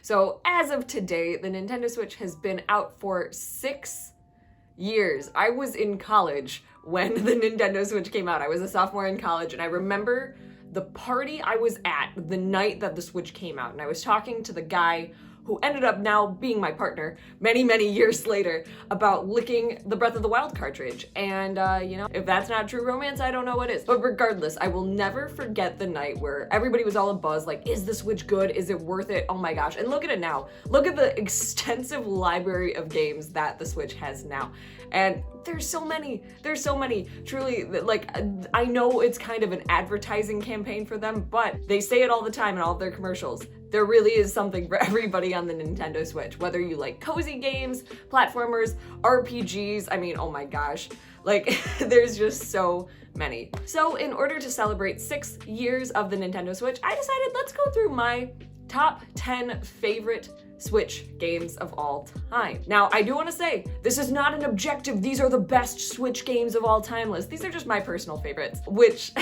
So as of today, the Nintendo Switch has been out for 6 years. I was in college when the Nintendo Switch came out. I was a sophomore in college, and I remember the party I was at the night that the Switch came out, and I was talking to the guy who ended up now being my partner many, many years later about licking the Breath of the Wild cartridge. And, if that's not true romance, I don't know what is. But regardless, I will never forget the night where everybody was all abuzz, like, is the Switch good? Is it worth it? Oh my gosh. And look at it now. Look at the extensive library of games that the Switch has now. And there's so many. Truly, like, I know it's kind of an advertising campaign for them, but they say it all the time in all of their commercials. There really is something for everybody on the Nintendo Switch, whether you like cozy games, platformers, RPGs, I mean, oh my gosh, like there's just so many. So in order to celebrate 6 years of the Nintendo Switch, I decided let's go through my top 10 favorite Switch games of all time. Now, I do want to say, this is not an objective, these are the best Switch games of all time list. These are just my personal favorites, which,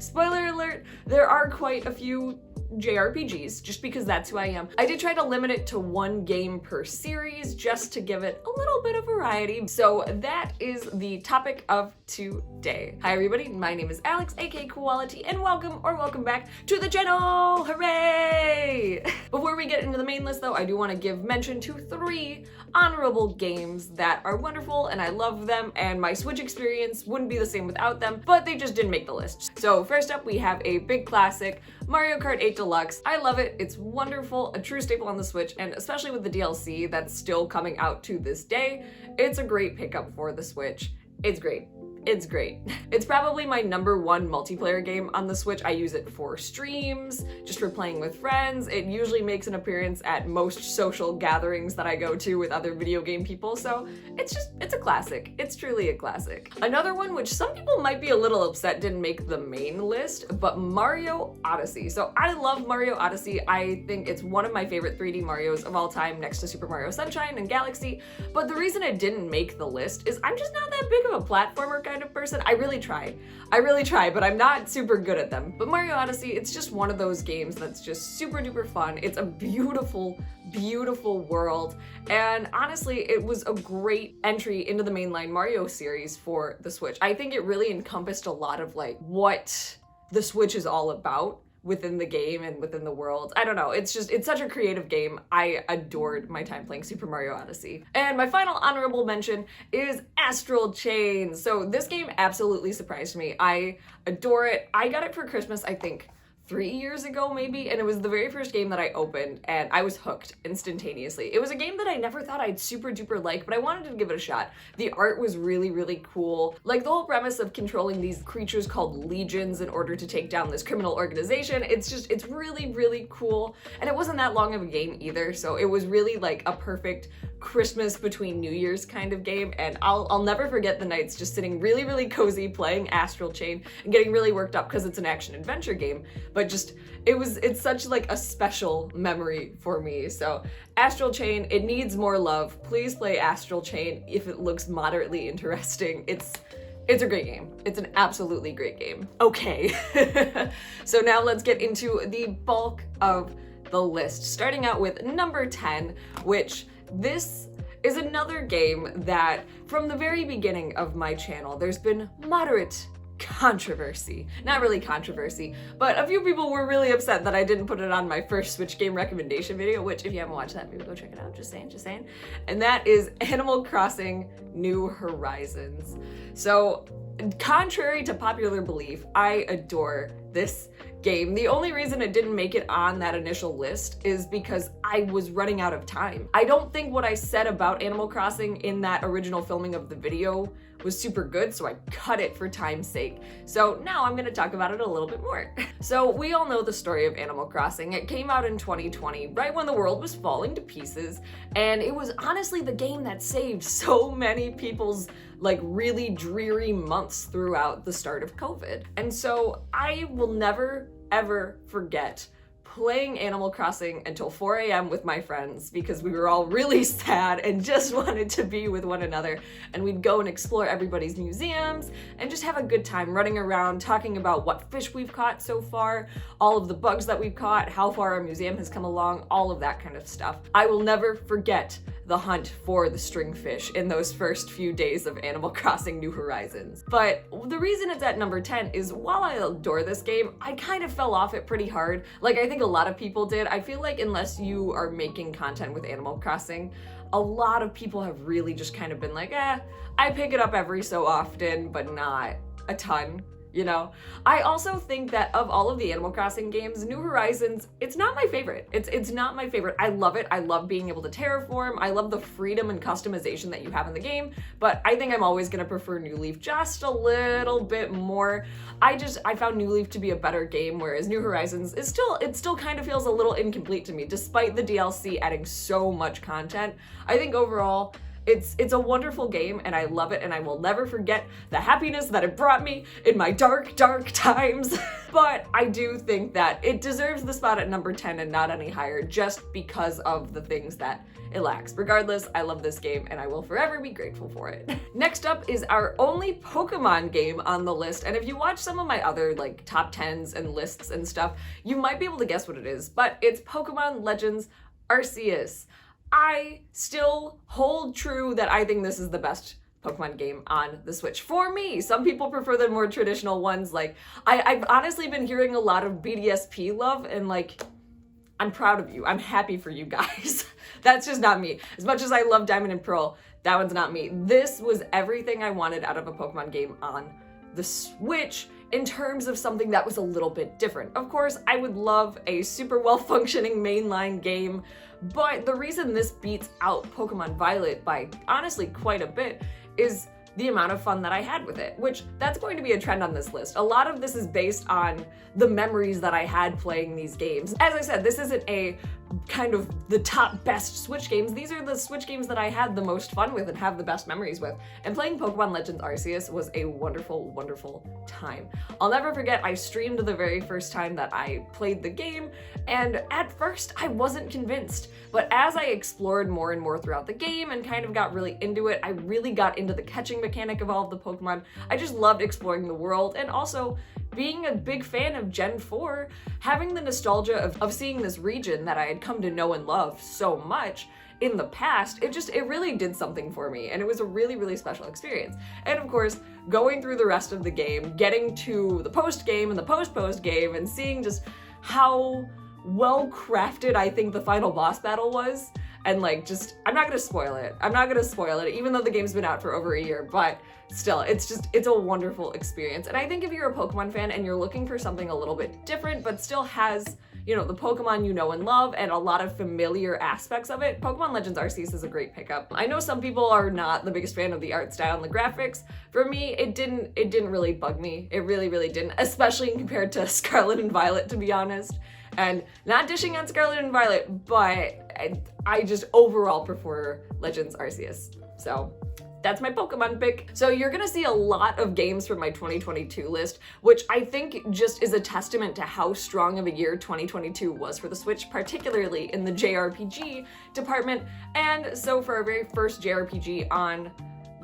spoiler alert, there are quite a few JRPGs, just because that's who I am. I did try to limit it to 1 game per series just to give it a little bit of variety. So that is the topic of today. Hi everybody, my name is Alex, aka Quality, and welcome back to the channel, hooray! Before we get into the main list though, I do want to give mention to 3 honorable games that are wonderful and I love them, and my Switch experience wouldn't be the same without them, but they just didn't make the list. So first up, we have a big classic, Mario Kart 8 Deluxe. I love it, it's wonderful, a true staple on the Switch, and especially with the DLC that's still coming out to this day, it's a great pickup for the Switch. It's great. It's great. It's probably my #1 multiplayer game on the Switch. I use it for streams, just for playing with friends. It usually makes an appearance at most social gatherings that I go to with other video game people, so it's a classic. It's truly a classic. Another one, which some people might be a little upset didn't make the main list, but Mario Odyssey. So I love Mario Odyssey. I think it's one of my favorite 3D Marios of all time, next to Super Mario Sunshine and Galaxy, but the reason it didn't make the list is I'm just not that big of a platformer kind of person. I really try, but I'm not super good at them. But Mario Odyssey, it's just one of those games that's just super duper fun. It's a beautiful, beautiful world. And honestly, it was a great entry into the mainline Mario series for the Switch. I think it really encompassed a lot of like what the Switch is all about within the game and within the world. I don't know, it's such a creative game. I adored my time playing Super Mario Odyssey. And my final honorable mention is Astral Chain. So this game absolutely surprised me. I adore it. I got it for Christmas, I think 3 years ago maybe, and it was the very first game that I opened and I was hooked instantaneously. It was a game that I never thought I'd super duper like, but I wanted to give it a shot. The art was really, really cool. Like the whole premise of controlling these creatures called legions in order to take down this criminal organization, it's really, really cool. And it wasn't that long of a game either, so it was really like a perfect Christmas between New Year's kind of game, and I'll never forget the nights just sitting really, really cozy playing Astral Chain and getting really worked up because it's an action adventure game, but just it's such like a special memory for me. So Astral Chain, it needs more love. Please play Astral Chain if it looks moderately interesting. It's a great game. It's an absolutely great game. Okay, so now let's get into the bulk of the list, starting out with number 10, which this is another game that from the very beginning of my channel, there's been moderate controversy. Not really controversy, but a few people were really upset that I didn't put it on my first Switch game recommendation video, which if you haven't watched that, maybe go check it out, just saying. And that is Animal Crossing New Horizons. So contrary to popular belief, I adore this game. The only reason it didn't make it on that initial list is because I was running out of time. I don't think what I said about Animal Crossing in that original filming of the video was super good, so I cut it for time's sake. So now I'm gonna talk about it a little bit more. So we all know the story of Animal Crossing. It came out in 2020, right when the world was falling to pieces, and it was honestly the game that saved so many people's like really dreary months throughout the start of COVID. And so I will never ever forget playing Animal Crossing until 4 a.m. with my friends because we were all really sad and just wanted to be with one another. And we'd go and explore everybody's museums and just have a good time running around, talking about what fish we've caught so far, all of the bugs that we've caught, how far our museum has come along, all of that kind of stuff. I will never forget the hunt for the stringfish in those first few days of Animal Crossing New Horizons. But the reason it's at number 10 is while I adore this game, I kind of fell off it pretty hard. Like I think a lot of people did. I feel like unless you are making content with Animal Crossing, a lot of people have really just kind of been like, I pick it up every so often, but not a ton. You know, I also think that of all of the Animal Crossing games, New Horizons, it's not my favorite. It's not my favorite. I love it. I love being able to terraform. I love the freedom and customization that you have in the game, but I think I'm always gonna prefer New Leaf just a little bit more. I found New Leaf to be a better game, whereas New Horizons is still kind of feels a little incomplete to me, despite the DLC adding so much content. I think overall, it's a wonderful game and I love it and I will never forget the happiness that it brought me in my dark, dark times. But I do think that it deserves the spot at number 10 and not any higher just because of the things that it lacks. Regardless, I love this game and I will forever be grateful for it. Next up is our only Pokemon game on the list, and if you watch some of my other like top 10s and lists and stuff, you might be able to guess what it is, but it's Pokemon Legends Arceus. I still hold true that I think this is the best Pokemon game on the Switch. For me, some people prefer the more traditional ones. Like, I've honestly been hearing a lot of BDSP love, and like, I'm proud of you. I'm happy for you guys. That's just not me. As much as I love Diamond and Pearl, that one's not me. This was everything I wanted out of a Pokemon game on the Switch in terms of something that was a little bit different. Of course, I would love a super well-functioning mainline game, but the reason this beats out Pokemon Violet by honestly quite a bit is the amount of fun that I had with it, which that's going to be a trend on this list. A lot of this is based on the memories that I had playing these games. As I said, this isn't a kind of the top best Switch games. These are the Switch games that I had the most fun with and have the best memories with. And playing Pokemon Legends Arceus was a wonderful, wonderful time. I'll never forget, I streamed the very first time that I played the game, and at first I wasn't convinced. But as I explored more and more throughout the game and kind of got really into it, I really got into the catching mechanic of all of the Pokemon. I just loved exploring the world, and also being a big fan of Gen 4, having the nostalgia of seeing this region that I had come to know and love so much in the past, it really did something for me, and it was a really, really special experience. And of course, going through the rest of the game, getting to the post-game and the post-post game, and seeing just how well crafted I think the final boss battle was, and like just, I'm not gonna spoil it. I'm not gonna spoil it, even though the game's been out for over a year, but still, it's a wonderful experience. And I think if you're a Pokemon fan and you're looking for something a little bit different, but still has, you know, the Pokemon you know and love and a lot of familiar aspects of it, Pokemon Legends Arceus is a great pickup. I know some people are not the biggest fan of the art style and the graphics. For me, it didn't really bug me. It really, really didn't, especially compared to Scarlet and Violet, to be honest. And not dishing on Scarlet and Violet, but I just overall prefer Legends Arceus. So that's my Pokemon pick. So you're gonna see a lot of games from my 2022 list, which I think just is a testament to how strong of a year 2022 was for the Switch, particularly in the JRPG department. And so for our very first JRPG on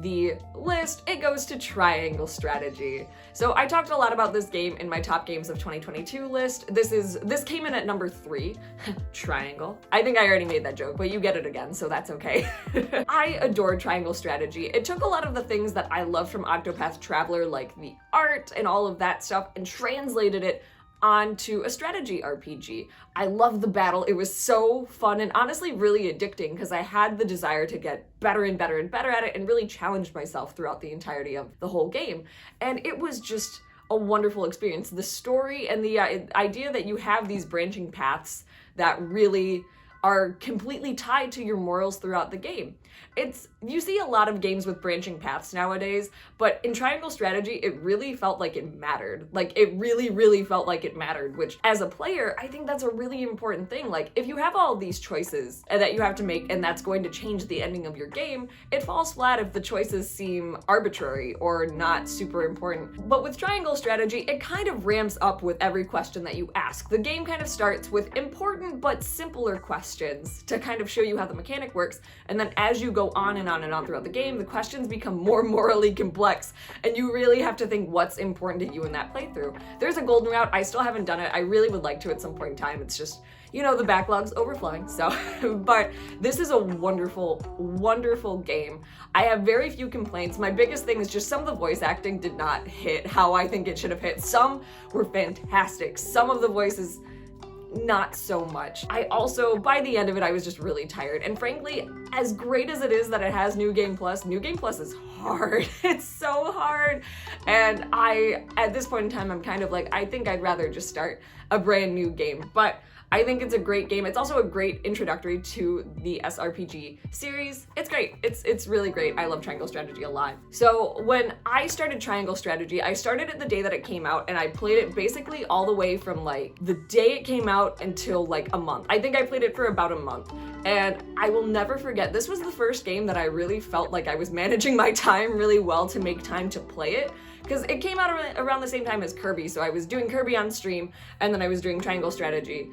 the list, it goes to Triangle Strategy. So I talked a lot about this game in my top games of 2022 list. This came in at number 3, Triangle. I think I already made that joke, but you get it again, so that's okay. I adored Triangle Strategy. It took a lot of the things that I loved from Octopath Traveler, like the art and all of that stuff, and translated it onto a strategy RPG. I loved the battle. It was so fun and honestly really addicting because I had the desire to get better and better and better at it and really challenged myself throughout the entirety of the whole game. And it was just a wonderful experience. The story and the idea that you have these branching paths that really are completely tied to your morals throughout the game. You see a lot of games with branching paths nowadays, but in Triangle Strategy, it really felt like it mattered. Like, it really, really felt like it mattered, which as a player, I think that's a really important thing. Like, if you have all these choices that you have to make and that's going to change the ending of your game, it falls flat if the choices seem arbitrary or not super important. But with Triangle Strategy, it kind of ramps up with every question that you ask. The game kind of starts with important but simpler questions to kind of show you how the mechanic works, and then as you go on and on and on throughout the game, the questions become more morally complex, and you really have to think what's important to you in that playthrough. There's a golden route. I still haven't done it. I really would like to at some point in time. It's just, you know, the backlog's overflowing, so. But this is a wonderful, wonderful game. I have very few complaints. My biggest thing is just some of the voice acting did not hit how I think it should have hit. Some were fantastic. Some of the voices, not so much. I also, by the end of it, I was just really tired. And frankly, as great as it is that it has New Game Plus is hard. It's so hard. And at this point in time, I'm kind of like, I think I'd rather just start a brand new game. But I think it's a great game. It's also a great introductory to the SRPG series. It's great. It's really great. I love Triangle Strategy a lot. So when I started Triangle Strategy, I started it the day that it came out, and I played it basically all the way from like the day it came out until like a month. I think I played it for about a month. And I will never forget, this was the first game that I really felt like I was managing my time really well to make time to play it. Because it came out around the same time as Kirby, so I was doing Kirby on stream, and then I was doing Triangle Strategy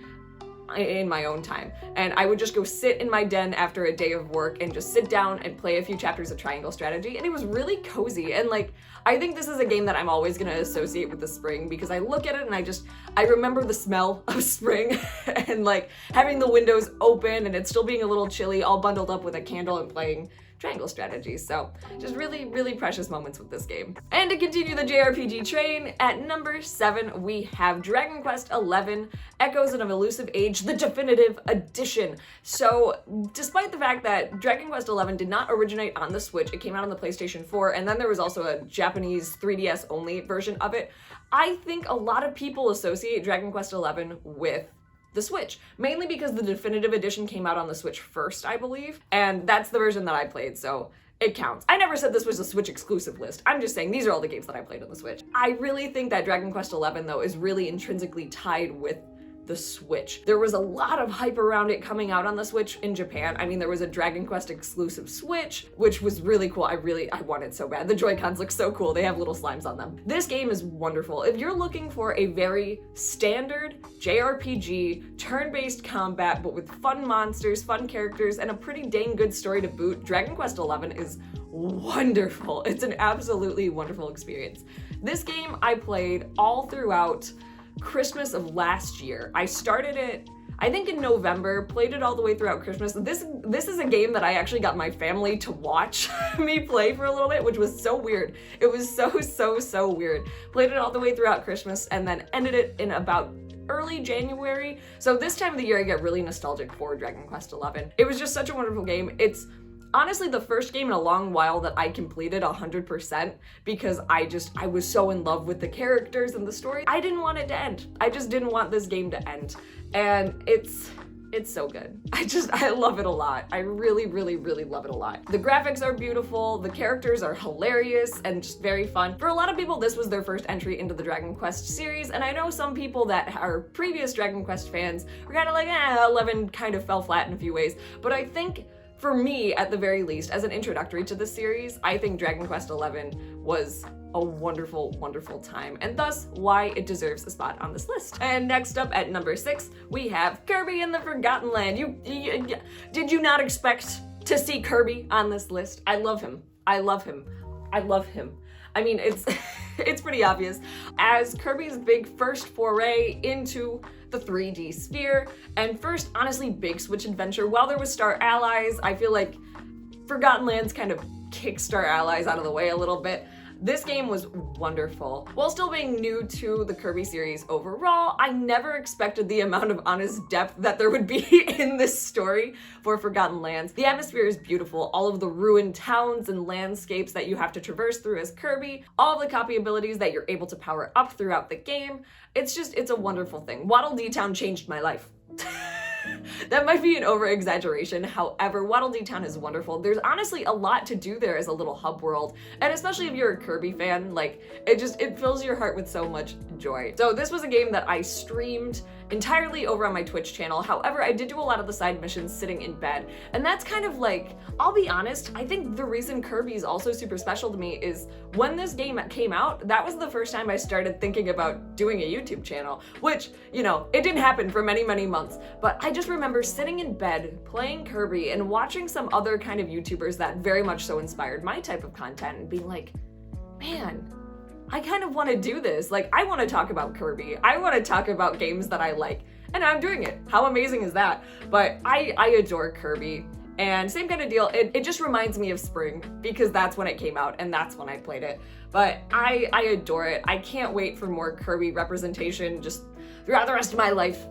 in my own time. And I would just go sit in my den after a day of work and just sit down and play a few chapters of Triangle Strategy, and it was really cozy. And like, I think this is a game that I'm always gonna associate with the spring, because I look at it and I remember the smell of spring and like having the windows open and it still being a little chilly, all bundled up with a candle and playing Triangle Strategy. So just really, really precious moments with this game. And to continue the JRPG train, at number 7, we have Dragon Quest XI, Echoes of an Elusive Age, the definitive edition. So despite the fact that Dragon Quest XI did not originate on the Switch, it came out on the PlayStation 4, and then there was also a Japanese 3DS only version of it, I think a lot of people associate Dragon Quest XI with the Switch, mainly because the definitive edition came out on the Switch first, I believe, and that's the version that I played, so it counts. I never said this was a Switch exclusive list. I'm just saying these are all the games that I played on the Switch. I really think that Dragon Quest XI, though, is really intrinsically tied with the Switch. There was a lot of hype around it coming out on the Switch in Japan. I mean, there was a Dragon Quest exclusive Switch, which was really cool. I want it so bad. The Joy-Cons look so cool. They have little slimes on them. This game is wonderful. If you're looking for a very standard JRPG, turn-based combat, but with fun monsters, fun characters, and a pretty dang good story to boot, Dragon Quest XI is wonderful. It's an absolutely wonderful experience. This game I played all throughout Christmas of last year. I started it, I think in November, played it all the way throughout Christmas. This is a game that I actually got my family to watch me play for a little bit, which was so weird. It was so weird. Played it all the way throughout Christmas and then ended it in about early January. So this time of the year I get really nostalgic for Dragon Quest XI. It was just such a wonderful game. It's honestly the first game in a long while that I completed 100% because I was so in love with the characters and the story. I didn't want it to end. I just didn't want this game to end. And it's so good. I love it a lot. I really love it a lot. The graphics are beautiful, the characters are hilarious and just very fun. For a lot of people, this was their first entry into the Dragon Quest series, and I know some people that are previous Dragon Quest fans are kind of like, 11 kind of fell flat in a few ways, but I think for me, at the very least, as an introductory to the series, I think Dragon Quest XI was a wonderful, wonderful time, and thus why it deserves a spot on this list. And next up at number 6, we have Kirby and the Forgotten Land. Did you not expect to see Kirby on this list? I love him. I love him. I love him. I mean, it's pretty obvious. As Kirby's big first foray into the 3D sphere, and first, honestly, big Switch adventure. While there was Star Allies, I feel like Forgotten Lands kind of kicked Star Allies out of the way a little bit. This game was wonderful. While still being new to the Kirby series overall, I never expected the amount of honest depth that there would be in this story for Forgotten Lands. The atmosphere is beautiful, all of the ruined towns and landscapes that you have to traverse through as Kirby, all of the copy abilities that you're able to power up throughout the game. It's a wonderful thing. Waddle Dee Town changed my life. That might be an over-exaggeration. However, Waddle Dee Town is wonderful. There's honestly a lot to do there as a little hub world, and especially if you're a Kirby fan, like, it fills your heart with so much joy. So this was a game that I streamed entirely over on my Twitch channel. However, I did do a lot of the side missions sitting in bed, and that's kind of like, I'll be honest, I think the reason Kirby is also super special to me is when this game came out, that was the first time I started thinking about doing a YouTube channel, which, you know, it didn't happen for many, many months, but I just remember sitting in bed playing Kirby and watching some other kind of YouTubers that very much so inspired my type of content and being like, man, I kind of want to do this. Like, I want to talk about Kirby. I want to talk about games that I like, and I'm doing it. How amazing is that? But I adore Kirby, and same kind of deal. It just reminds me of spring because that's when it came out and that's when I played it. But I adore it. I can't wait for more Kirby representation just throughout the rest of my life.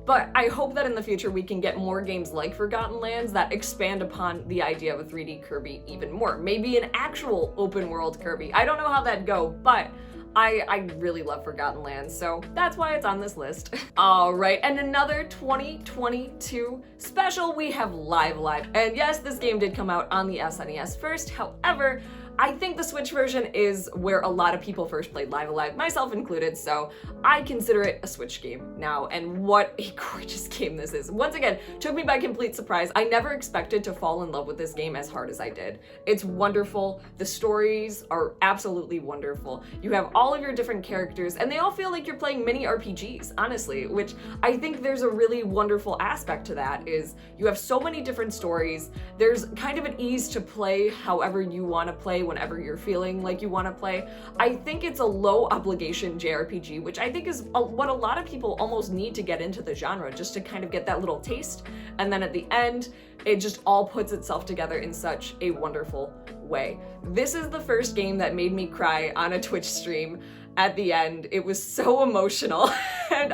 But I hope that in the future we can get more games like Forgotten Lands that expand upon the idea of a 3D Kirby even more. Maybe an actual open world Kirby. I don't know how that'd go, but I really love Forgotten Lands, so that's why it's on this list. All right, and another 2022 special, we have Live Alive. And yes, this game did come out on the SNES first. However, I think the Switch version is where a lot of people first played Live Alive, myself included, so I consider it a Switch game now, and what a gorgeous game this is. Once again, took me by complete surprise. I never expected to fall in love with this game as hard as I did. It's wonderful. The stories are absolutely wonderful. You have all of your different characters, and they all feel like you're playing mini RPGs, honestly, which I think there's a really wonderful aspect to that, is you have so many different stories. There's kind of an ease to play however you want to play whenever you're feeling like you want to play. I think it's a low obligation JRPG, which I think is what a lot of people almost need to get into the genre, just to kind of get that little taste. And then at the end, it just all puts itself together in such a wonderful way. This is the first game that made me cry on a Twitch stream at the end. It was so emotional and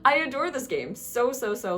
I adore this game so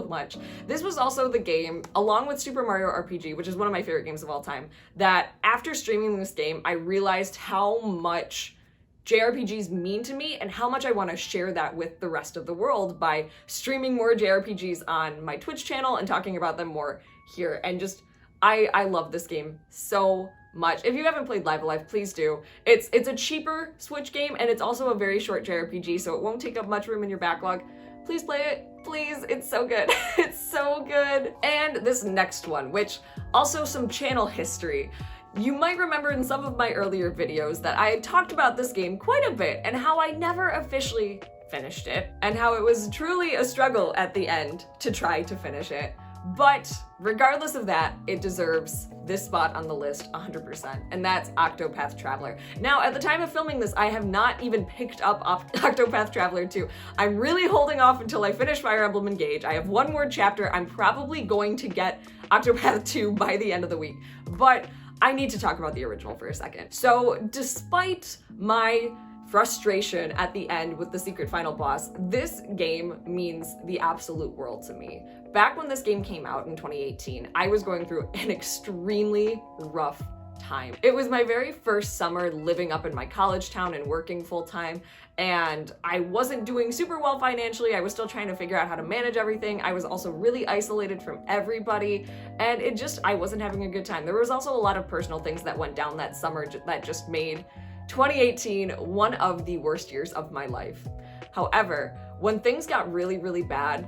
much. This was also the game, along with Super Mario RPG, which is one of my favorite games of all time, that after streaming this game, I realized how much JRPGs mean to me and how much I want to share that with the rest of the world by streaming more JRPGs on my Twitch channel and talking about them more here. And just, I love this game so much. If you haven't played Live Alive, please do. It's a cheaper Switch game, and it's also a very short JRPG, so it won't take up much room in your backlog. Please play it, please. It's so good. It's so good. And this next one, which also some channel history. You might remember in some of my earlier videos that I had talked about this game quite a bit and how I never officially finished it and how it was truly a struggle at the end to try to finish it. But regardless of that, it deserves this spot on the list 100%, and that's Octopath Traveler. Now, at the time of filming this, I have not even picked up Octopath Traveler 2. I'm really holding off until I finish Fire Emblem Engage. I have one more chapter. I'm probably going to get Octopath 2 by the end of the week, but I need to talk about the original for a second. So, despite my frustration at the end with the secret final boss, this game means the absolute world to me. Back when this game came out in 2018, I was going through an extremely rough time. It was my very first summer living up in my college town and working full time, and I wasn't doing super well financially. I was still trying to figure out how to manage everything. I was also really isolated from everybody, and I wasn't having a good time. There was also a lot of personal things that went down that summer that just made 2018 one of the worst years of my life. However, when things got really bad,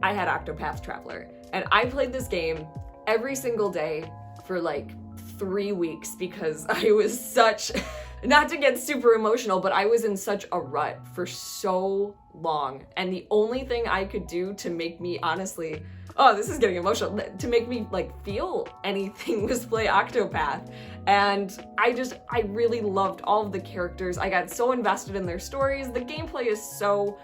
I had Octopath Traveler, and I played this game every single day for like 3 weeks because I was such, not to get super emotional, but I was in such a rut for so long, and the only thing I could do to make me honestly, oh, this is getting emotional, to make me like feel anything was play Octopath. And I really loved all of the characters. I got so invested in their stories. The gameplay is so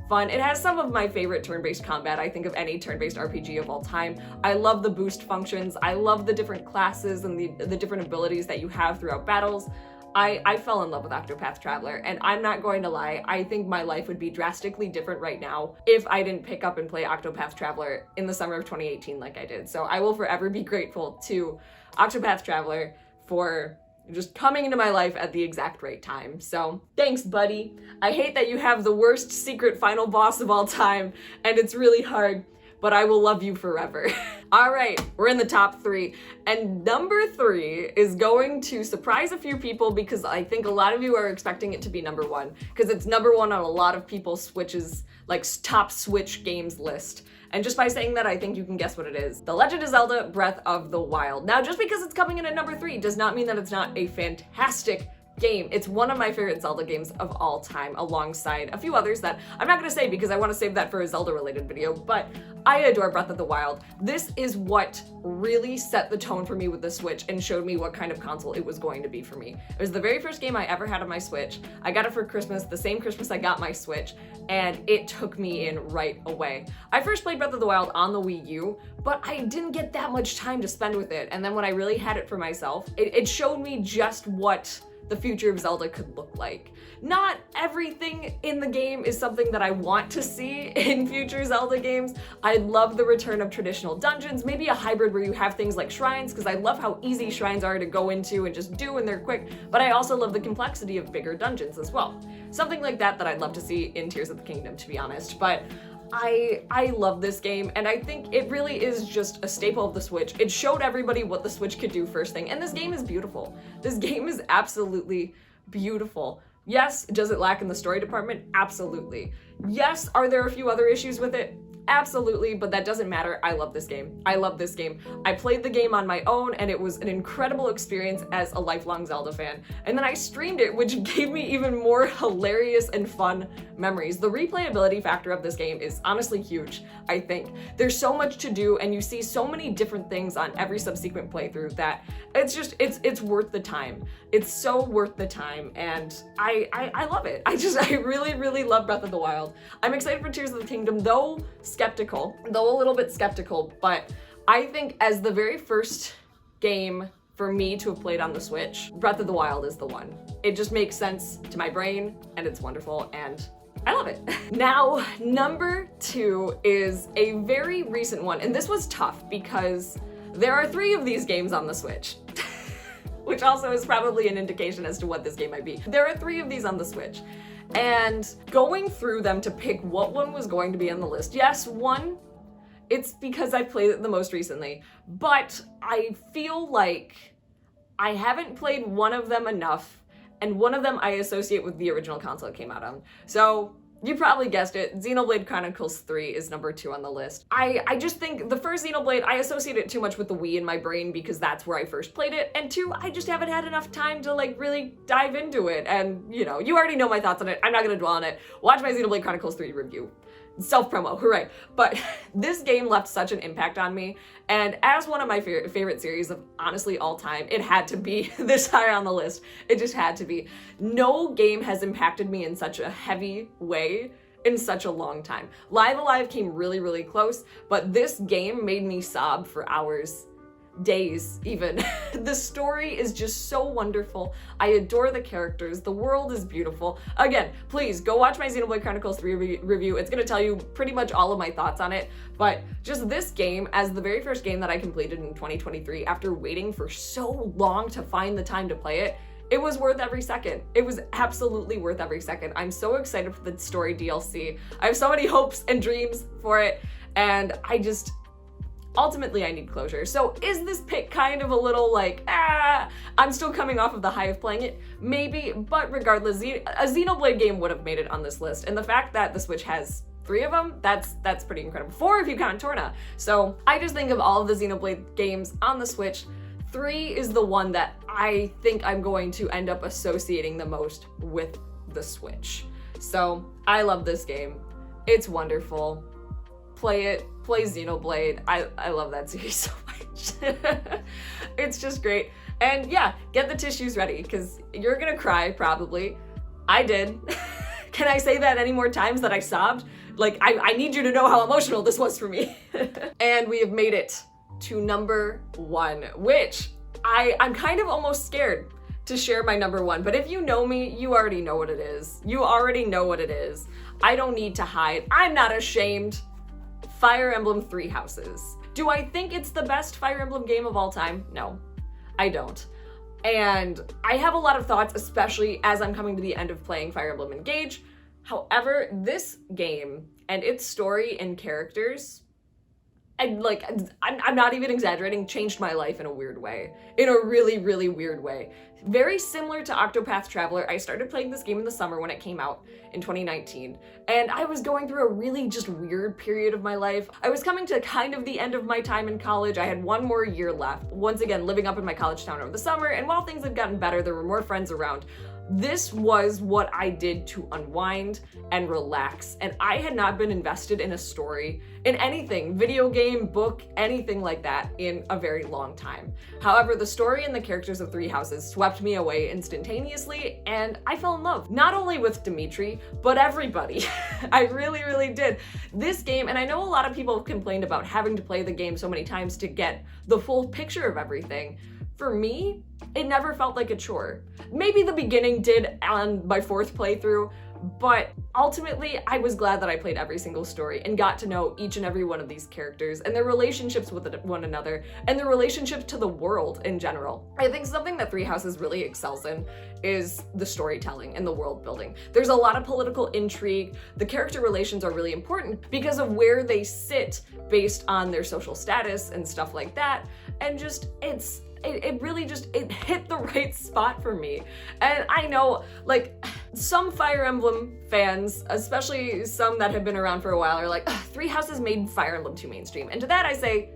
fun. It has some of my favorite turn-based combat, I think, of any turn-based RPG of all time. I love the boost functions. I love the different classes and the different abilities that you have throughout battles. I fell in love with Octopath Traveler, and I'm not going to lie, I think my life would be drastically different right now if I didn't pick up and play Octopath Traveler in the summer of 2018 like I did. So I will forever be grateful to Octopath Traveler for just coming into my life at the exact right time. So thanks, buddy. I hate that you have the worst secret final boss of all time, and it's really hard, but I will love you forever. All right, we're in the top 3. And number 3 is going to surprise a few people because I think a lot of you are expecting it to be number 1 because it's number 1 on a lot of people's Switch's like top Switch games list. And just by saying that, I think you can guess what it is. The Legend of Zelda Breath of the Wild. Now, just because it's coming in at number 3 does not mean that it's not a fantastic game. It's one of my favorite Zelda games of all time, alongside a few others that I'm not gonna say because I want to save that for a Zelda related video, but I adore Breath of the Wild. This is what really set the tone for me with the Switch and showed me what kind of console it was going to be for me. It was the very first game I ever had on my Switch. I got it for Christmas, the same Christmas I got my Switch, and it took me in right away. I first played Breath of the Wild on the Wii U, but I didn't get that much time to spend with it, and then when I really had it for myself, it showed me just what the future of Zelda could look like. Not everything in the game is something that I want to see in future Zelda games. I love the return of traditional dungeons, maybe a hybrid where you have things like shrines, because I love how easy shrines are to go into and just do and they're quick, but I also love the complexity of bigger dungeons as well. Something like that I'd love to see in Tears of the Kingdom, to be honest, but I love this game, and I think it really is just a staple of the Switch. It showed everybody what the Switch could do first thing, and this game is beautiful. This game is absolutely beautiful. Yes, does it lack in the story department? Absolutely. Yes, are there a few other issues with it? Absolutely, but that doesn't matter. I love this game. I love this game. I played the game on my own, and it was an incredible experience as a lifelong Zelda fan. And then I streamed it, which gave me even more hilarious and fun memories. The replayability factor of this game is honestly huge, I think. There's so much to do, and you see so many different things on every subsequent playthrough that it's worth the time. It's so worth the time, and I love it. I really, really love Breath of the Wild. I'm excited for Tears of the Kingdom, though a little bit skeptical, but I think as the very first game for me to have played on the Switch, Breath of the Wild is the one. It just makes sense to my brain, and it's wonderful, and I love it. Now, number 2 is a very recent one, and this was tough because there are 3 of these games on the Switch. Which also is probably an indication as to what this game might be. There are 3 of these on the Switch. And going through them to pick what one was going to be on the list. Yes, one, it's because I've played it the most recently, but I feel like I haven't played one of them enough, and one of them I associate with the original console it came out on. So you probably guessed it, Xenoblade Chronicles 3 is number 2 on the list. I just think the first Xenoblade, I associate it too much with the Wii in my brain because that's where I first played it, and 2, I just haven't had enough time to like really dive into it, and you know, you already know my thoughts on it, I'm not gonna dwell on it. Watch my Xenoblade Chronicles 3 review. Self-promo, hooray. But this game left such an impact on me, and as one of my favorite series of honestly all time, it had to be this high on the list. It just had to be. No game has impacted me in such a heavy way in such a long time. Live Alive came really, really close, but this game made me sob for hours, days even. The story is just so wonderful. I adore the characters. The world is beautiful. Again, please go watch my Xenoblade Chronicles 3 review. It's gonna tell you pretty much all of my thoughts on it, but just this game, as the very first game that I completed in 2023, after waiting for so long to find the time to play it, it was worth every second. It was absolutely worth every second. I'm so excited for the story DLC. I have so many hopes and dreams for it, and ultimately I need closure. So is this pick kind of a little like, I'm still coming off of the high of playing it? Maybe, but regardless, a Xenoblade game would have made it on this list. And the fact that the Switch has 3 of them, that's pretty incredible. 4 if you count Torna. So I just think of all of the Xenoblade games on the Switch, 3 is the one that I think I'm going to end up associating the most with the Switch. So I love this game. It's wonderful. Play it, play Xenoblade. I love that series so much. It's just great. And yeah, get the tissues ready because you're gonna cry probably. I did. Can I say that any more times that I sobbed? Like, I need you to know how emotional this was for me. And we have made it to number 1, which I'm kind of almost scared to share my number 1, but if you know me, you already know what it is. You already know what it is. I don't need to hide. I'm not ashamed. Fire Emblem 3 Houses. Do I think it's the best Fire Emblem game of all time? No, I don't. And I have a lot of thoughts, especially as I'm coming to the end of playing Fire Emblem Engage. However, this game and its story and characters, I'm not even exaggerating, changed my life in a weird way. In a really, really weird way. Very similar to Octopath Traveler, I started playing this game in the summer when it came out in 2019, and I was going through a really just weird period of my life. I was coming to kind of the end of my time in college. I had one more year left. Once again, living up in my college town over the summer, and while things had gotten better, there were more friends around. This was what I did to unwind and relax, and I had not been invested in a story, in anything, video game, book, anything like that, in a very long time. However, the story and the characters of Three Houses swept me away instantaneously, and I fell in love, not only with Dimitri, but everybody. I really, really did. This game, and I know a lot of people have complained about having to play the game so many times to get the full picture of everything. For me, it never felt like a chore. Maybe the beginning did on my fourth playthrough, but ultimately I was glad that I played every single story and got to know each and every one of these characters and their relationships with one another and their relationship to the world in general. I think something that Three Houses really excels in is the storytelling and the world building. There's a lot of political intrigue. The character relations are really important because of where they sit based on their social status and stuff like that. And just, it really just, it hit the right spot for me. And I know, like, some Fire Emblem fans, especially some that have been around for a while, are like, Three Houses made Fire Emblem too mainstream. And to that I say,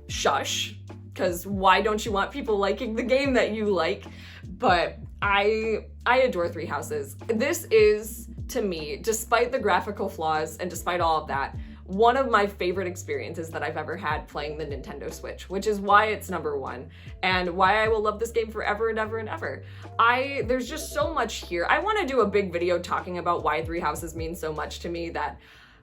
shush, because why don't you want people liking the game that you like? But I adore Three Houses. This is, to me, despite the graphical flaws and despite all of that, one of my favorite experiences that I've ever had playing the Nintendo Switch, which is why it's number one and why I will love this game forever and ever and ever. There's just so much here. I want to do a big video talking about why Three Houses means so much to me, that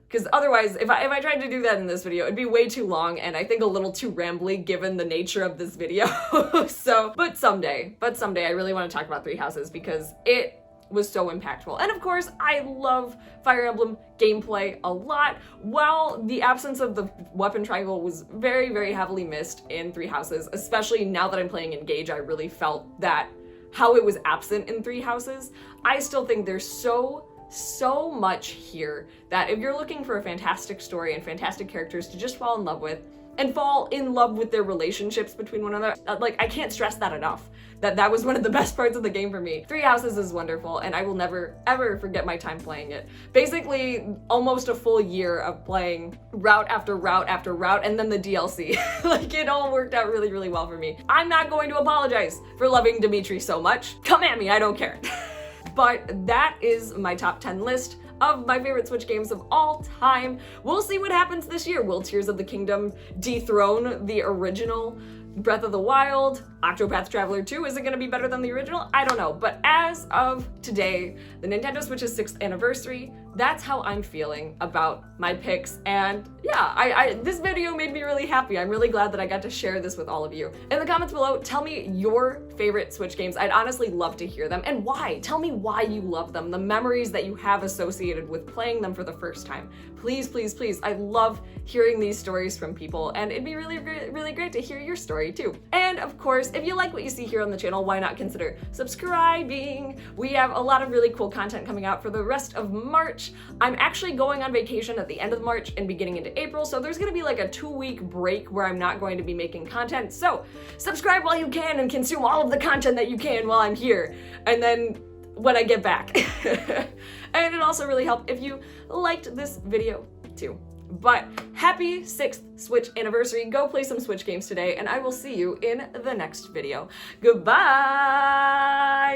because otherwise, if I tried to do that in this video, it'd be way too long and I think a little too rambly given the nature of this video. But someday I really want to talk about Three Houses because it was so impactful. And of course, I love Fire Emblem gameplay a lot. While the absence of the weapon triangle was very, very heavily missed in Three Houses, especially now that I'm playing Engage, I really felt that how it was absent in Three Houses. I still think there's so much here that if you're looking for a fantastic story and fantastic characters to just fall in love with, and fall in love with their relationships between one another, like, I can't stress that enough. That was one of the best parts of the game for me. Three Houses is wonderful, and I will never, ever forget my time playing it. Basically, almost a full year of playing route after route after route, and then the DLC. Like, it all worked out really, really well for me. I'm not going to apologize for loving Dimitri so much. Come at me, I don't care. But that is my top 10 list of my favorite Switch games of all time. We'll see what happens this year. Will Tears of the Kingdom dethrone the original Breath of the Wild? Octopath Traveler 2, is it gonna be better than the original? I don't know, but as of today, the Nintendo Switch's 6th anniversary, that's how I'm feeling about my picks. And yeah, this video made me really happy. I'm really glad that I got to share this with all of you. In the comments below, tell me your favorite Switch games. I'd honestly love to hear them, and why. Tell me why you love them, the memories that you have associated with playing them for the first time. Please, please, please. I love hearing these stories from people, and it'd be really, really great to hear your story too. And of course, if you like what you see here on the channel, why not consider subscribing? We have a lot of really cool content coming out for the rest of March. I'm actually going on vacation at the end of March and beginning into April, so there's gonna be like a 2-week break where I'm not going to be making content. So subscribe while you can and consume all of the content that you can while I'm here, and then when I get back. And it also really helped if you liked this video too. But happy 6th Switch anniversary. Go play some Switch games today, and I will see you in the next video. Goodbye!